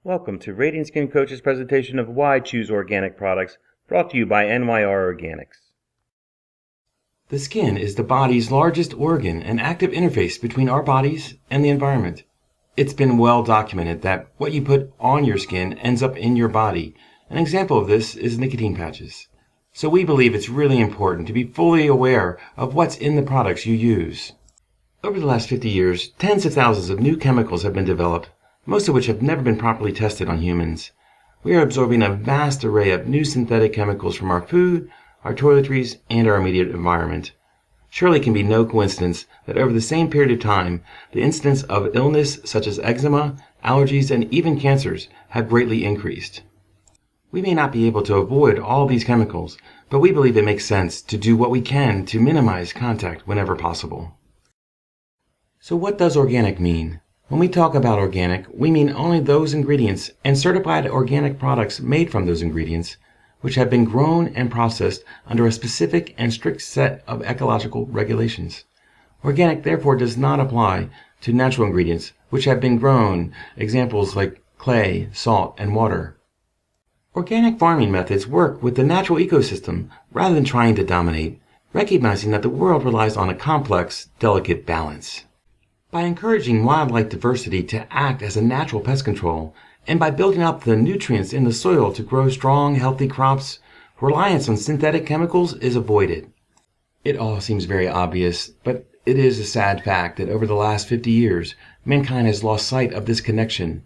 Welcome to Radiant Skin Coach's presentation of Why Choose Organic Products, brought to you by NYR Organics. The skin is the body's largest organ and active interface between our bodies and the environment. It's been well documented that what you put on your skin ends up in your body. An example of this is nicotine patches. So we believe it's really important to be fully aware of what's in the products you use. Over the last 50 years, tens of thousands of new chemicals have been developed, most of which have never been properly tested on humans. We are absorbing a vast array of new synthetic chemicals from our food, our toiletries, and our immediate environment. Surely it can be no coincidence that over the same period of time, the incidence of illness such as eczema, allergies, and even cancers have greatly increased. We may not be able to avoid all these chemicals, but we believe it makes sense to do what we can to minimize contact whenever possible. So what does organic mean? When we talk about organic, we mean only those ingredients and certified organic products made from those ingredients, which have been grown and processed under a specific and strict set of ecological regulations. Organic, therefore, does not apply to natural ingredients, which have been grown, examples like clay, salt, and water. Organic farming methods work with the natural ecosystem rather than trying to dominate, recognizing that the world relies on a complex, delicate balance. By encouraging wildlife diversity to act as a natural pest control, and by building up the nutrients in the soil to grow strong, healthy crops, reliance on synthetic chemicals is avoided. It all seems very obvious, but it is a sad fact that over the last 50 years, mankind has lost sight of this connection.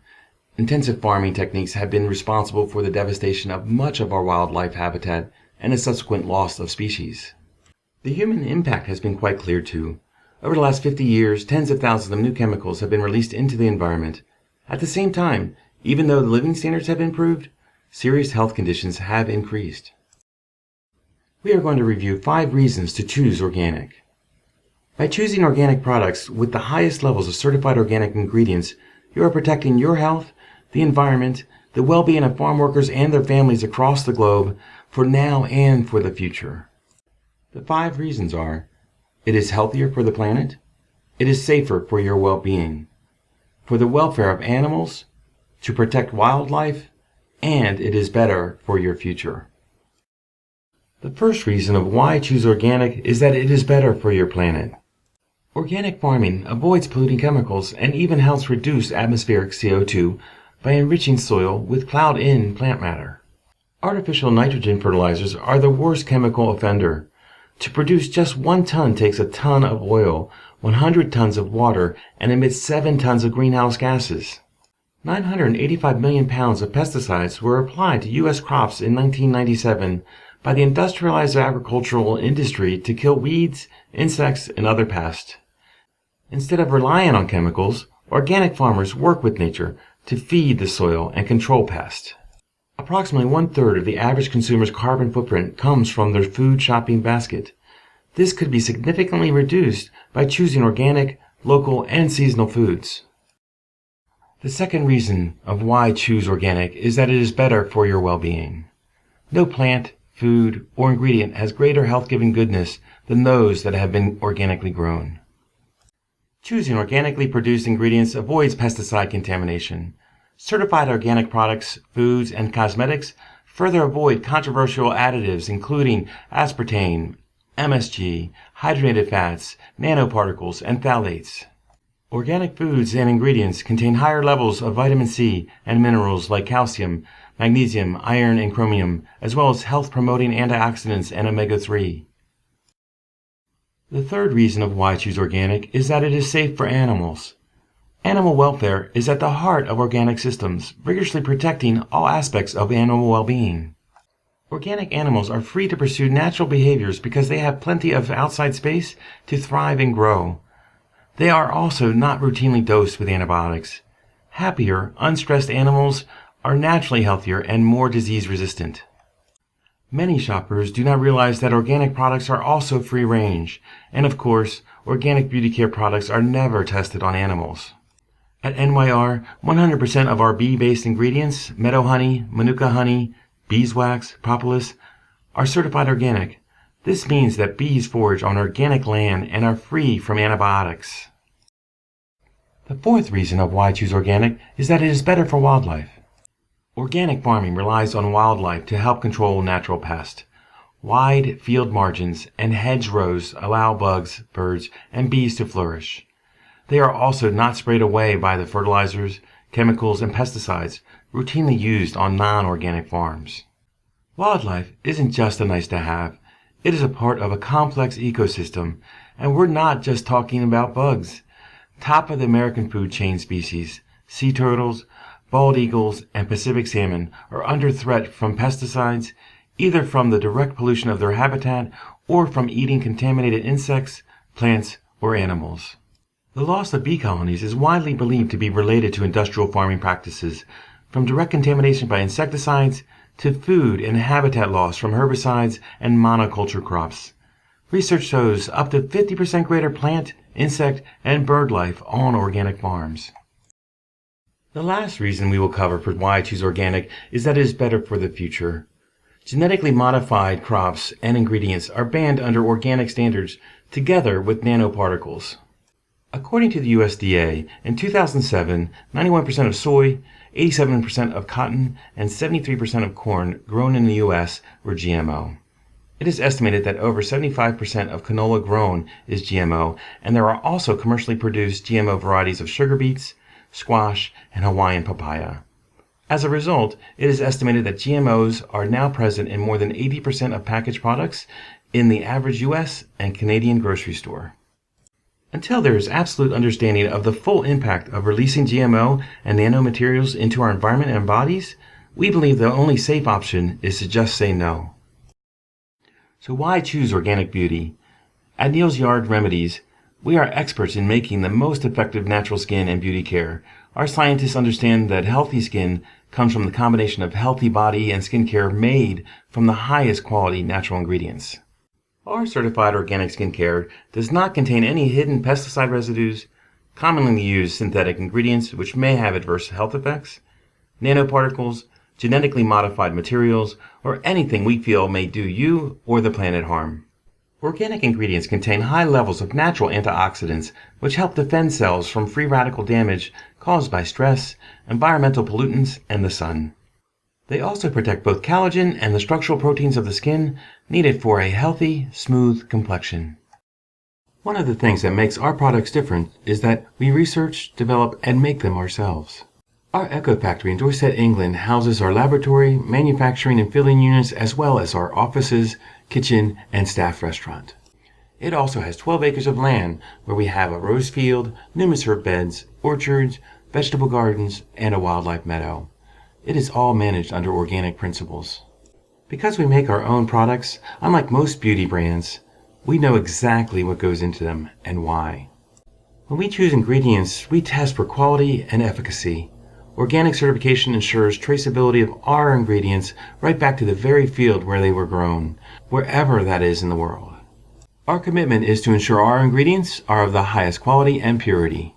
Intensive farming techniques have been responsible for the devastation of much of our wildlife habitat and the subsequent loss of species. The human impact has been quite clear too. Over the last 50 years, tens of thousands of new chemicals have been released into the environment. At the same time, even though the living standards have improved, serious health conditions have increased. We are going to review 5 reasons to choose organic. By choosing organic products with the highest levels of certified organic ingredients, you are protecting your health, the environment, the well-being of farm workers and their families across the globe for now and for the future. The 5 reasons are: it is healthier for the planet, it is safer for your well-being, for the welfare of animals, to protect wildlife, and it is better for your future. The first reason of why choose organic is that it is better for your planet. Organic farming avoids polluting chemicals and even helps reduce atmospheric CO2 by enriching soil with cloud-in plant matter. Artificial nitrogen fertilizers are the worst chemical offender. To produce just 1 ton takes a ton of oil, 100 tons of water, and emits 7 tons of greenhouse gases. 985 million pounds of pesticides were applied to U.S. crops in 1997 by the industrialized agricultural industry to kill weeds, insects, and other pests. Instead of relying on chemicals, organic farmers work with nature to feed the soil and control pests. Approximately 1/3 of the average consumer's carbon footprint comes from their food shopping basket. This could be significantly reduced by choosing organic, local, and seasonal foods. The second reason of why choose organic is that it is better for your well-being. No plant, food, or ingredient has greater health-giving goodness than those that have been organically grown. Choosing organically produced ingredients avoids pesticide contamination. Certified organic products, foods, and cosmetics further avoid controversial additives including aspartame, MSG, hydrogenated fats, nanoparticles, and phthalates. Organic foods and ingredients contain higher levels of vitamin C and minerals like calcium, magnesium, iron, and chromium, as well as health-promoting antioxidants and omega-3. The third reason of why choose organic is that it is safe for animals. Animal welfare is at the heart of organic systems, rigorously protecting all aspects of animal well-being. Organic animals are free to pursue natural behaviors because they have plenty of outside space to thrive and grow. They are also not routinely dosed with antibiotics. Happier, unstressed animals are naturally healthier and more disease-resistant. Many shoppers do not realize that organic products are also free-range, and of course, organic beauty care products are never tested on animals. At NYR, 100% of our bee-based ingredients, meadow honey, manuka honey, beeswax, propolis, are certified organic. This means that bees forage on organic land and are free from antibiotics. The fourth reason of why choose organic is that it is better for wildlife. Organic farming relies on wildlife to help control natural pests. Wide field margins and hedgerows allow bugs, birds, and bees to flourish. They are also not sprayed away by the fertilizers, chemicals, and pesticides routinely used on non-organic farms. Wildlife isn't just a nice to have. It is a part of a complex ecosystem, and we're not just talking about bugs. Top of the American food chain species, sea turtles, bald eagles, and Pacific salmon are under threat from pesticides, either from the direct pollution of their habitat or from eating contaminated insects, plants, or animals. The loss of bee colonies is widely believed to be related to industrial farming practices, from direct contamination by insecticides to food and habitat loss from herbicides and monoculture crops. Research shows up to 50% greater plant, insect, and bird life on organic farms. The last reason we will cover for why I choose organic is that it is better for the future. Genetically modified crops and ingredients are banned under organic standards together with nanoparticles. According to the USDA, in 2007, 91% of soy, 87% of cotton, and 73% of corn grown in the U.S. were GMO. It is estimated that over 75% of canola grown is GMO, and there are also commercially produced GMO varieties of sugar beets, squash, and Hawaiian papaya. As a result, it is estimated that GMOs are now present in more than 80% of packaged products in the average U.S. and Canadian grocery store. Until there is absolute understanding of the full impact of releasing GMO and nanomaterials into our environment and bodies, we believe the only safe option is to just say no. So why choose organic beauty? At Neal's Yard Remedies, we are experts in making the most effective natural skin and beauty care. Our scientists understand that healthy skin comes from the combination of healthy body and skincare made from the highest quality natural ingredients. Our certified organic skincare does not contain any hidden pesticide residues, commonly used synthetic ingredients which may have adverse health effects, nanoparticles, genetically modified materials, or anything we feel may do you or the planet harm. Organic ingredients contain high levels of natural antioxidants which help defend cells from free radical damage caused by stress, environmental pollutants, and the sun. They also protect both collagen and the structural proteins of the skin needed for a healthy, smooth complexion. One of the things that makes our products different is that we research, develop, and make them ourselves. Our Eco Factory in Dorset, England houses our laboratory, manufacturing and filling units, as well as our offices, kitchen, and staff restaurant. It also has 12 acres of land where we have a rose field, numerous herb beds, orchards, vegetable gardens, and a wildlife meadow. It is all managed under organic principles. Because we make our own products, unlike most beauty brands, we know exactly what goes into them and why. When we choose ingredients, we test for quality and efficacy. Organic certification ensures traceability of our ingredients right back to the very field where they were grown, wherever that is in the world. Our commitment is to ensure our ingredients are of the highest quality and purity.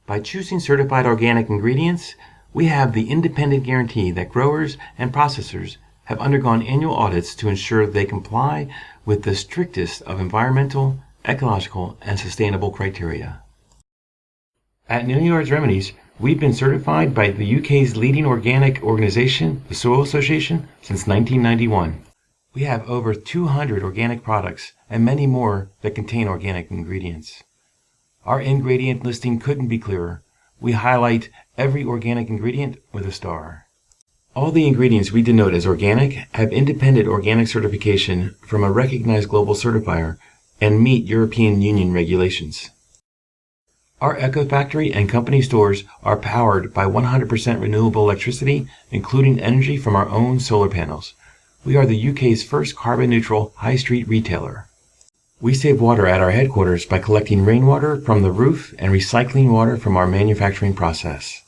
By choosing certified organic ingredients, we have the independent guarantee that growers and processors have undergone annual audits to ensure they comply with the strictest of environmental, ecological, and sustainable criteria. At Neal Yard's Remedies, we've been certified by the UK's leading organic organization, the Soil Association, since 1991. We have over 200 organic products and many more that contain organic ingredients. Our ingredient listing couldn't be clearer. We highlight every organic ingredient with a star. All the ingredients we denote as organic have independent organic certification from a recognized global certifier and meet European Union regulations. Our Eco Factory and company stores are powered by 100% renewable electricity, including energy from our own solar panels. We are the UK's first carbon-neutral high street retailer. We save water at our headquarters by collecting rainwater from the roof and recycling water from our manufacturing process.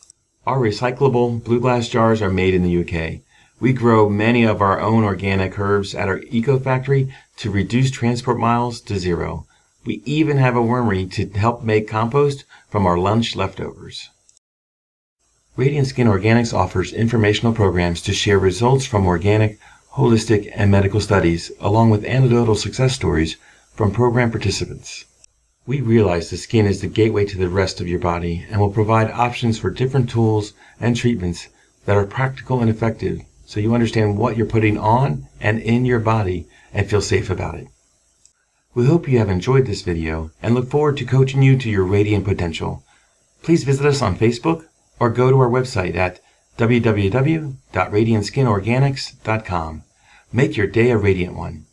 Our recyclable blue glass jars are made in the UK. We grow many of our own organic herbs at our Eco Factory to reduce transport miles to zero. We even have a wormery to help make compost from our lunch leftovers. Radiant Skin Organics offers informational programs to share results from organic, holistic, and medical studies, along with anecdotal success stories from program participants. We realize the skin is the gateway to the rest of your body and will provide options for different tools and treatments that are practical and effective so you understand what you're putting on and in your body and feel safe about it. We hope you have enjoyed this video and look forward to coaching you to your radiant potential. Please visit us on Facebook or go to our website at www.radiantskinorganics.com. Make your day a radiant one.